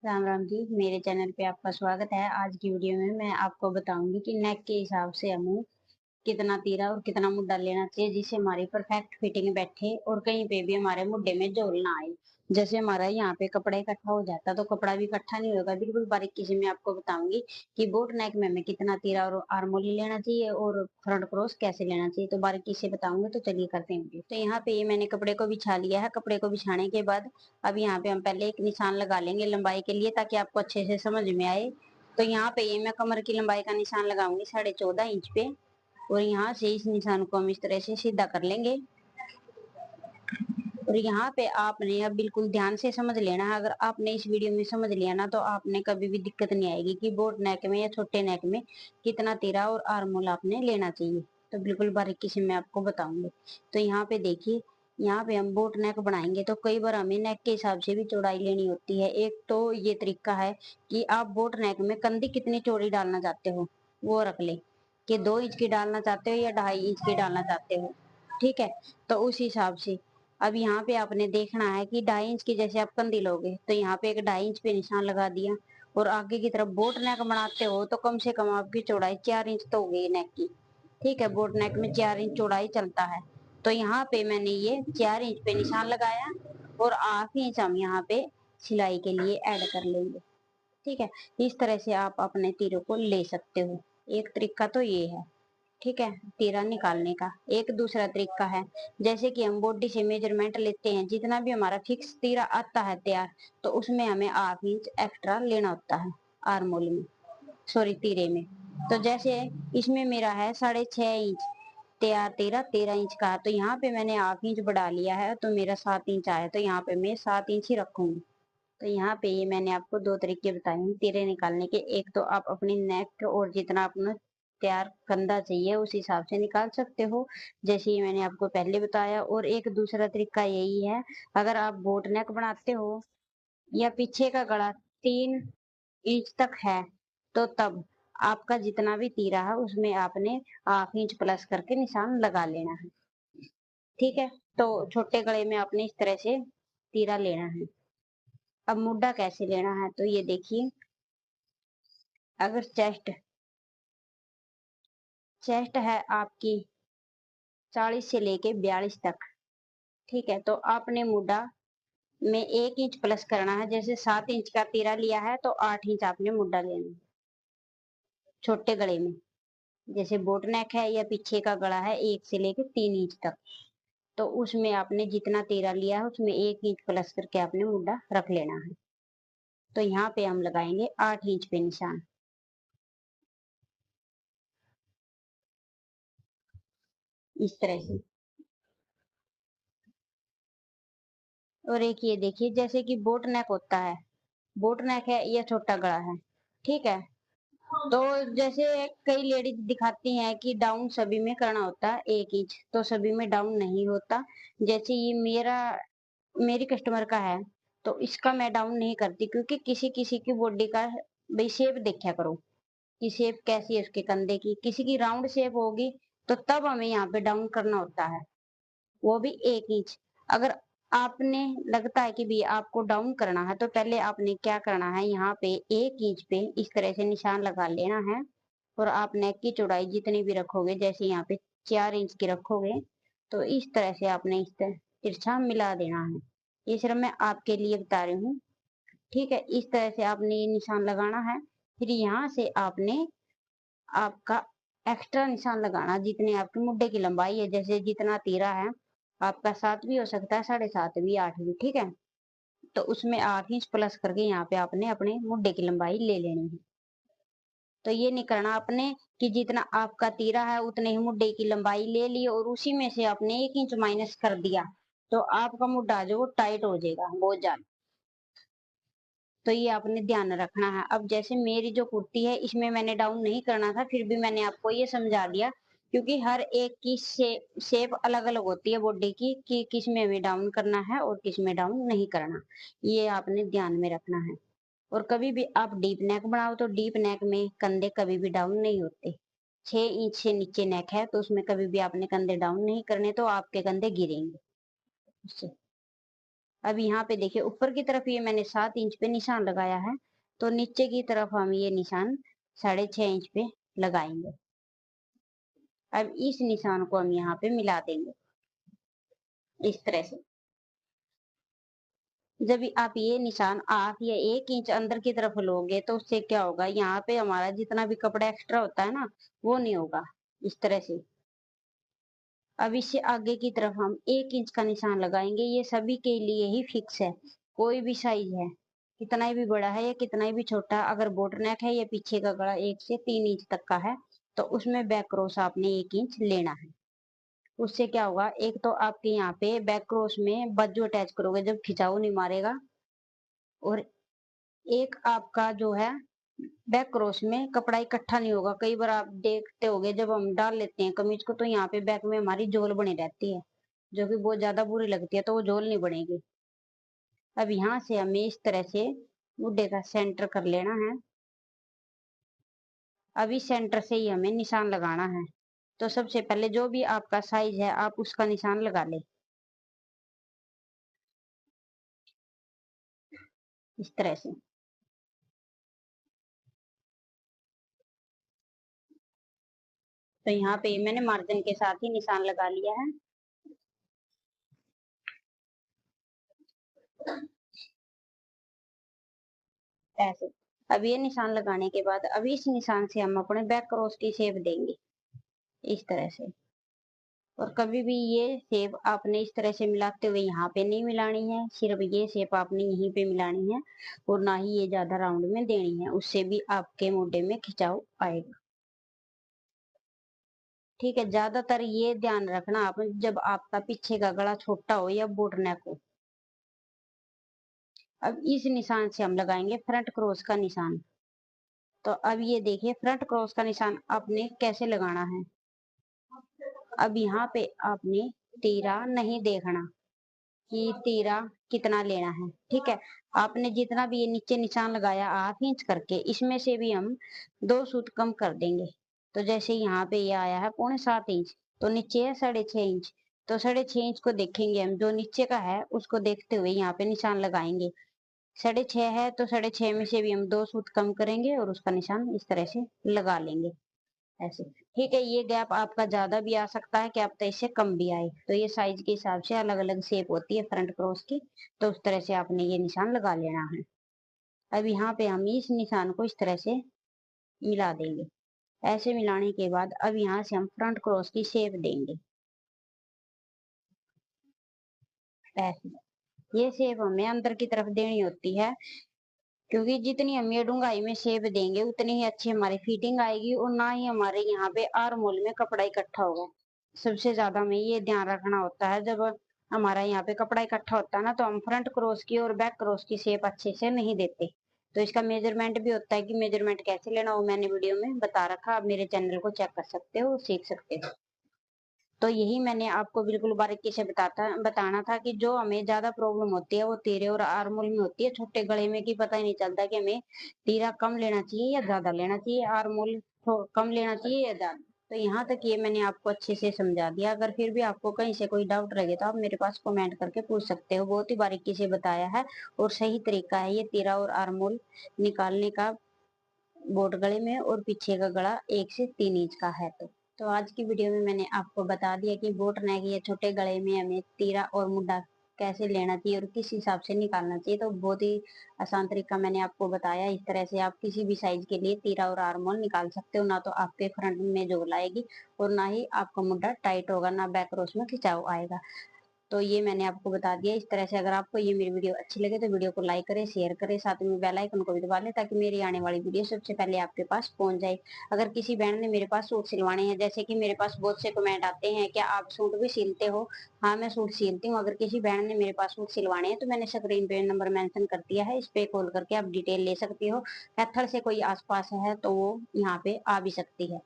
राम राम जी, मेरे चैनल पे आपका स्वागत है। आज की वीडियो में मैं आपको बताऊंगी कि नेक के हिसाब से हमें कितना तीरा और कितना मुड्डा लेना चाहिए जिससे हमारी परफेक्ट फिटिंग बैठे और कहीं पे भी हमारे मुड्डे में झोल ना आए। जैसे हमारा यहाँ पे कपड़ा इकट्ठा हो जाता तो कपड़ा भी इकट्ठा नहीं होगा। बिल्कुल बारीकी से मैं आपको बताऊंगी कि बोट नेक में हमें कितना तीरा और आर्म होल लेना चाहिए और फ्रंट क्रॉस कैसे लेना चाहिए, तो बारीकी से बताऊंगी। तो चलिए करते हैं वीडियो। तो यहाँ पे ये मैंने कपड़े को बिछा लिया है। कपड़े को बिछाने के बाद अब यहाँ पे हम पहले एक निशान लगा लेंगे लंबाई के लिए, ताकि आपको अच्छे से समझ में आए। तो यहाँ पे ये मैं कमर की लंबाई का निशान लगाऊंगी 14.5 इंच पे, और यहाँ से इस निशान को हम इस तरह से सीधा कर लेंगे। और यहाँ पे आपने अब बिल्कुल ध्यान से समझ लेना है। अगर आपने इस वीडियो में समझ लिया ना, तो आपने कभी भी दिक्कत नहीं आएगी कि बोट नेक में या छोटे नेक में कितना तीरा और आर्म होल आपने लेना चाहिए। तो बिल्कुल बारीकी से मैं आपको बताऊंगी। तो यहाँ पे देखिए, यहाँ पे हम बोट नेक बनाएंगे तो कई बार हमें नेक के हिसाब से भी चौड़ाई लेनी होती है। एक तो ये तरीका है कि आप बोट नेक में कंधी कितनी चौड़ी डालना चाहते हो वो रख ले, कि 2 इंच की डालना चाहते हो या 2.5 इंच की डालना चाहते हो। ठीक है, तो उस हिसाब से अब यहाँ पे आपने देखना है कि 2.5 इंच की जैसे आप कंधी लोगे तो यहाँ पे एक 2.5 इंच पे निशान लगा दिया। और आगे की तरफ बोट नेक बनाते हो तो कम से कम आपकी चौड़ाई 4 इंच तो होगी नेक की। ठीक है, बोट नेक में 4 इंच चौड़ाई चलता है। तो यहाँ पे मैंने ये 4 इंच पे निशान लगाया और 8 इंच हम यहाँ पे सिलाई के लिए ऐड कर लेंगे। ठीक है, इस तरह से आप अपने तीरों को ले सकते हो। एक तरीका तो ये है। ठीक है, तीरा निकालने का एक दूसरा तरीका है। जैसे कि हम बॉडी से मेजरमेंट लेते हैं, जितना भी हमारा फिक्स तीरा आता है तैयार, तो उसमें हमें 8 इंच एक्स्ट्रा लेना होता है आर्म होल में, सॉरी तीरे में। तो जैसे इसमें मेरा है 6.5 इंच तैयार तीरा 13 इंच का, तो यहाँ पे मैंने 8 इंच बढ़ा लिया है तो मेरा 7 इंच आया, तो यहाँ पे मैं 7 इंच ही रखूंगी। तो यहाँ पे ये मैंने आपको दो तरीके बताए हैं तीरे निकालने के। एक तो आप अपनी नेक और जितना अपना तैयार कंधा चाहिए उस हिसाब से निकाल सकते हो, जैसे ये मैंने आपको पहले बताया। और एक दूसरा तरीका यही है, अगर आप बोट नेक बनाते हो या पीछे का गला 3 इंच तक है, तो तब आपका जितना भी तीरा है उसमें आपने 8 इंच प्लस करके निशान लगा लेना है। ठीक है, तो छोटे गले में आपने इस तरह से तीरा लेना है। अब मुड्डा कैसे लेना है, तो ये देखिए, अगर चेस्ट चेस्ट है आपकी 40 से लेके 42 तक, ठीक है, तो आपने मुड्डा में 1 इंच प्लस करना है। जैसे 7 इंच का तीरा लिया है तो 8 इंच आपने मुड्डा लेना है छोटे गले में। जैसे बोट नेक है या पीछे का गला है 1 से लेके 3 इंच तक, तो उसमें आपने जितना तीरा लिया है उसमें 1 इंच प्लस करके आपने मुड्डा रख लेना है। तो यहाँ पे हम लगाएंगे 8 इंच पे निशान, इस तरह से। और एक ये देखिए, जैसे कि बोट नेक होता है, बोट नेक है या छोटा गला है, ठीक है, तो जैसे कई लेडीज दिखाती हैं कि डाउन सभी में करना होता है 1 इंच, तो सभी में डाउन नहीं होता। जैसे ये मेरी कस्टमर का है, तो इसका मैं डाउन नहीं करती, क्योंकि किसी किसी की बॉडी का भाई शेप देखा करो कि शेप कैसी है उसके कंधे की। किसी की राउंड शेप होगी तो तब हमें यहाँ पे डाउन करना होता है, वो भी 1 इंच। अगर आपने लगता है कि भी आपको डाउन करना है, तो पहले आपने क्या करना है, यहाँ पे 1 इंच पे इस तरह से निशान लगा लेना है। और आप नेक की चौड़ाई जितनी भी रखोगे, जैसे यहाँ पे 4 इंच की रखोगे, तो इस तरह से आपने इस तरह तिरछा मिला देना है। ये सिर्फ मैं आपके लिए बता रही हूँ। ठीक है, इस तरह से आपने ये निशान लगाना है। फिर यहाँ से आपने आपका एक्स्ट्रा निशान लगाना जितनी आपकी मुड्डे की लंबाई है। जैसे जितना तीरा है आपका 7 भी हो सकता है, 7.5 भी, 8 भी, ठीक है, तो उसमें 8 इंच प्लस करके यहाँ पे आपने अपने मुड्डे की लंबाई ले लेनी है। तो ये नहीं करना आपने कि जितना आपका तीरा है उतने ही मुड्डे की लंबाई ले ली और उसी में से आपने 1 इंच माइनस कर दिया, तो आपका मुड्डा जो वो टाइट हो जाएगा बहुत ज्यादा। तो ये आपने ध्यान रखना है। अब जैसे मेरी जो कुर्ती है इसमें मैंने डाउन नहीं करना था, फिर भी मैंने आपको ये समझा दिया, क्योंकि हर एक की शेप अलग अलग होती है बॉडी की, कि किस में हमें डाउन करना है और किस में डाउन नहीं करना। ये आपने ध्यान में रखना है। और कभी भी आप डीप नेक बनाओ तो डीप नेक में कंधे कभी भी डाउन नहीं होते। 6 इंच से नीचे नेक है तो उसमें कभी भी आपने कंधे डाउन नहीं करने, तो आपके कंधे गिरेंगे उससे। अब यहाँ पे देखिए ऊपर की तरफ ये मैंने 7 इंच पे निशान लगाया है, तो नीचे की तरफ हम ये निशान 6.5 इंच पे लगाएंगे। अब इस निशान को हम यहाँ पे मिला देंगे इस तरह से। जब भी आप ये निशान 8 या 1 इंच अंदर की तरफ लोगे तो उससे क्या होगा, यहाँ पे हमारा जितना भी कपड़ा एक्स्ट्रा होता है ना, वो नहीं होगा इस तरह से। अब इससे आगे की तरफ हम 1 इंच का निशान लगाएंगे। ये सभी के लिए ही फिक्स है, कोई भी साइज है, कितना ही भी बड़ा है या कितना ही भी छोटा, अगर बोट नेक है या पीछे का गला 1 से 3 इंच तक का है, तो उसमें बैक क्रॉस आपने 1 इंच लेना है। उससे क्या होगा, एक तो आपके यहाँ पे बैक क्रॉस में बाजू अटैच करोगे जब खिंचाव नहीं मारेगा, और एक आपका जो है बैक क्रॉस में कपड़ा इकट्ठा नहीं होगा। कई बार आप देखते होगे जब हम डाल लेते हैं कमीज को, तो यहाँ पे बैक में हमारी झोल बनी रहती है, जो कि बहुत ज्यादा बुरी लगती है, तो वो झोल नहीं बनेगी। अब यहाँ से हमें इस तरह से मुड्डे का सेंटर कर लेना है। अभी सेंटर से ही हमें निशान लगाना है। तो सबसे पहले जो भी आपका साइज है आप उसका निशान लगा ले इस तरह से। तो यहाँ पे मैंने मार्जिन के साथ ही निशान लगा लिया है ऐसे। अब ये निशान लगाने के बाद अभी इस निशान से हम अपने बैक क्रॉस की शेप देंगे इस तरह से। और कभी भी ये शेप आपने इस तरह से मिलाते हुए यहाँ पे नहीं मिलानी है, सिर्फ ये शेप आपने यहीं पे मिलानी है, और ना ही ये ज्यादा राउंड में देनी है, उससे भी आपके मोढे में खिंचाव आएगा। ठीक है, ज्यादातर ये ध्यान रखना आप, जब आपका पीछे का गला छोटा हो या बोट नेक हो। अब इस निशान से हम लगाएंगे फ्रंट क्रॉस का निशान। तो अब ये देखिए फ्रंट क्रॉस का निशान आपने कैसे लगाना है। अब यहाँ पे आपने तीरा नहीं देखना कि तीरा कितना लेना है, ठीक है। आपने जितना भी ये नीचे निशान लगाया 8 इंच करके, इसमें से भी हम 2 सूत कम कर देंगे। तो जैसे यहाँ पे ये आया है 6.25 इंच, तो नीचे है 6.5 इंच, तो 6.5 इंच को देखेंगे हम, जो नीचे का है उसको देखते हुए यहाँ पे निशान लगाएंगे। 6.5 है तो 6.5 में से भी हम 2 सूत कम करेंगे और उसका निशान इस तरह से लगा लेंगे ऐसे। ठीक है, ये गैप आपका ज्यादा भी आ सकता है, क्या पता इससे कम भी आए, तो ये साइज के हिसाब से अलग अलग शेप होती है फ्रंट क्रॉस की, तो उस तरह से आपने ये निशान लगा लेना है। अब यहाँ पे हम इस निशान को इस तरह से मिला देंगे। ऐसे मिलाने के बाद अब यहाँ से हम फ्रंट क्रॉस की शेप देंगे ऐसे। ये शेप हमें अंदर की तरफ देनी होती है, क्योंकि जितनी हम ये डूंगाई में शेप देंगे उतनी ही अच्छी हमारी फिटिंग आएगी, और ना ही हमारे यहाँ पे आर्म होल में कपड़ा इकट्ठा होगा। सबसे ज्यादा हमें ये ध्यान रखना होता है, जब हमारा यहाँ पे कपड़ा इकट्ठा होता है ना, तो हम फ्रंट क्रॉस की और बैक क्रॉस की शेप अच्छे से नहीं देते। तो इसका मेजरमेंट भी होता है, कि मेजरमेंट कैसे लेना वो मैंने वीडियो में बता रखा, आप मेरे चैनल को चेक कर सकते हो, सीख सकते हो। तो यही मैंने आपको बिल्कुल बारीकी से बताना था कि जो हमें ज्यादा प्रॉब्लम होती है वो तीरे और आर्मोल में होती है, छोटे गले में, की पता ही नहीं चलता कि हमें तीरा कम लेना चाहिए या ज्यादा लेना चाहिए, आर्मोल कम लेना चाहिए या ज्यादा। तो यहाँ तक ये मैंने आपको अच्छे से समझा दिया। अगर फिर भी आपको कहीं से कोई डाउट रहे तो आप मेरे पास कमेंट करके पूछ सकते हो, बहुत ही बारीकी से बताया है और सही तरीका है ये तीरा और आर्मोल निकालने का, बोट गले में और पीछे का गला 1 से 3 इंच का है। तो आज की वीडियो में मैंने आपको बता दिया कि बोट नेक या छोटे गले में हमें तीरा और मुड्डा कैसे लेना चाहिए और किस हिसाब से निकालना चाहिए। तो बहुत ही आसान तरीका मैंने आपको बताया। इस तरह से आप किसी भी साइज के लिए तीरा और आर्मोल निकाल सकते हो, ना तो आपके फ्रंट में जोड़ आएगी और ना ही आपका मुड्डा टाइट होगा, ना बैक रोस में खिंचाव आएगा। तो ये मैंने आपको बता दिया इस तरह से। अगर आपको ये मेरी वीडियो अच्छी लगे तो वीडियो को लाइक करें, शेयर करें, साथ में बेल आइकन को भी दबा लें, ताकि मेरी आने वाली वीडियो सबसे पहले आपके पास पहुंच जाए। अगर किसी बहन ने मेरे पास सूट सिलवाने हैं, जैसे कि मेरे पास बहुत से कमेंट आते हैं क्या आप सूट भी सिलते हो, हाँ मैं सूट सिलती हूँ। अगर किसी बहन ने मेरे पास सूट सिलवाने हैं तो मैंने स्क्रीन पे नंबर मेंशन कर दिया है, इस पे कॉल करके आप डिटेल ले सकती हो। कैथल से कोई आसपास है तो वो यहाँ पे आ भी सकती है।